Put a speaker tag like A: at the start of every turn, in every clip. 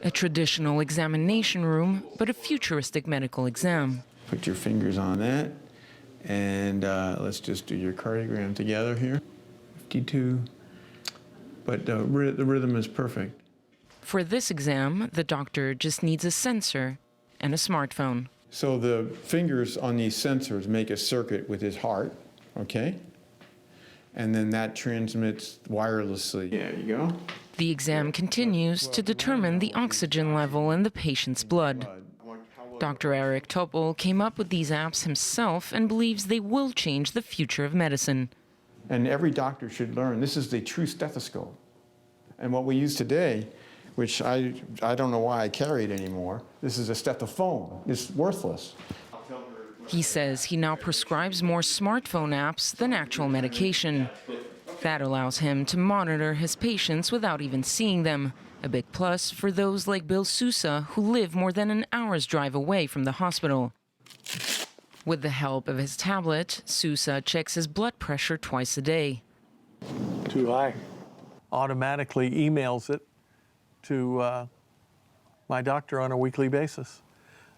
A: A traditional examination room, but a futuristic medical exam.
B: Put your fingers on that, and let's just do your cardiogram together here. 52, but the rhythm is perfect.
A: For this exam, the doctor just needs a sensor and a smartphone.
B: So the fingers on these sensors make a circuit with his heart, okay? And then that transmits wirelessly. There you go.
A: The exam continues to determine the oxygen level in the patient's blood. Dr. Eric Topol came up with these apps himself and believes they will change the future of medicine.
B: And every doctor should learn, this is the true stethoscope. And what we use today, which I don't know why I carry it anymore, this is a stetophone. It's worthless.
A: He says he now prescribes more smartphone apps than actual medication. That allows him to monitor his patients without even seeing them. A big plus for those like Bill Sousa, who live more than an hour's drive away from the hospital. With the help of his tablet, Sousa checks his blood pressure twice a day.
C: Too high. Automatically emails it to my doctor on a weekly basis.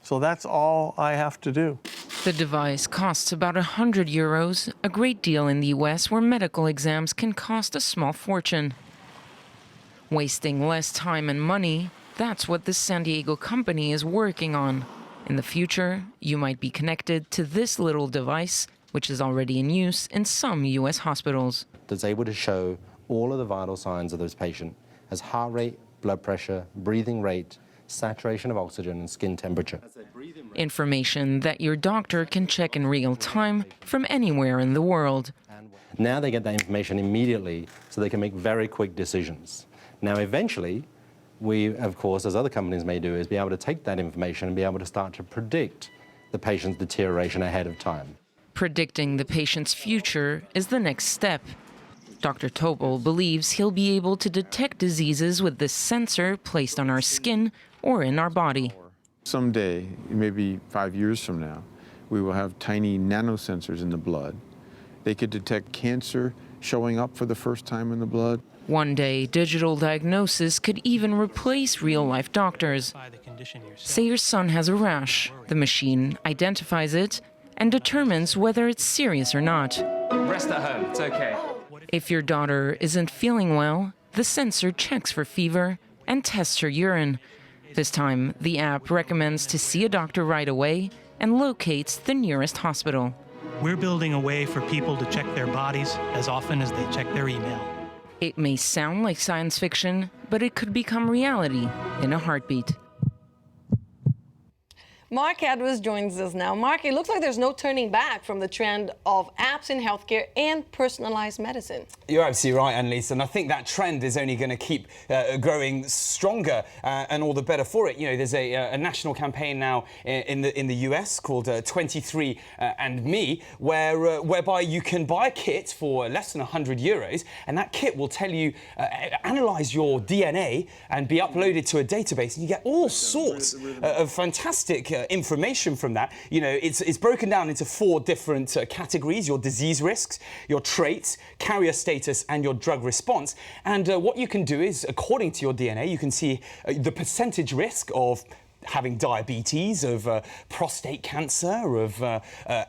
C: So that's all I have to do.
A: The device costs about €100, a great deal in the US where medical exams can cost a small fortune. Wasting less time and money, that's what this San Diego company is working on. In the future, you might be connected to this little device, which is already in use in some US hospitals.
D: That's able to show all of the vital signs of this patient as heart rate, blood pressure, breathing rate, saturation of oxygen, and skin temperature.
A: Information that your doctor can check in real time from anywhere in the world.
D: Now they get that information immediately so they can make very quick decisions. Now eventually, we, of course, as other companies may do, is be able to take that information and be able to start to predict the patient's deterioration ahead of time.
A: Predicting the patient's future is the next step. Dr. Topol believes he'll be able to detect diseases with this sensor placed on our skin or in our body.
B: Someday, maybe 5 years from now, we will have tiny nanosensors in the blood. They could detect cancer showing up for the first time in the blood.
A: One day, digital diagnosis could even replace real-life doctors. Say your son has a rash. The machine identifies it and determines whether it's serious or not.
E: Rest at home, it's okay.
A: If your daughter isn't feeling well, the sensor checks for fever and tests her urine. This time, the app recommends to see a doctor right away and locates the nearest hospital.
F: We're building a way for people to check their bodies as often as they check their email.
A: It may sound like science fiction, but it could become reality in a heartbeat.
G: Marc Edwards joins us now. Marc, it looks like there's no turning back from the trend of apps in healthcare and personalized medicine.
H: You're absolutely right, Annelise, and I think that trend is only going to keep growing stronger and all the better for it. You know, there's a national campaign now in the US called 23andMe, whereby you can buy a kit for less than €100, and that kit will tell you, analyze your DNA and be uploaded to a database, and you get all sorts of fantastic information from that. You know, it's broken down into 4 different categories: your disease risks, your traits, carrier status, and your drug response. And what you can do is, according to your DNA, you can see the percentage risk of having diabetes, of prostate cancer, of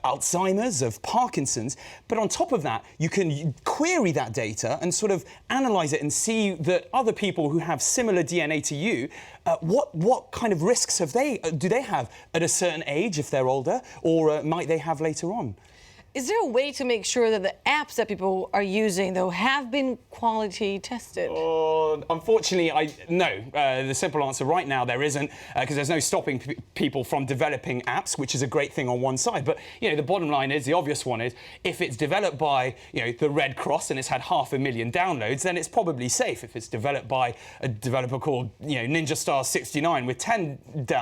H: Alzheimer's, of Parkinson's. But on top of that, you can query that data and sort of analyze it and see that other people who have similar DNA to you, what kind of risks do they have at a certain age if they're older, or might they have later on?
G: Is there a way to make sure that the apps that people are using, though, have been quality tested?
H: Unfortunately, no. The simple answer right now, there isn't, because there's no stopping people from developing apps, which is a great thing on one side. But, you know, the bottom line is, the obvious one is, if it's developed by, you know, the Red Cross and it's had 500,000 downloads, then it's probably safe. If it's developed by a developer called, you know, Ninja Star 69 with 10 downloads,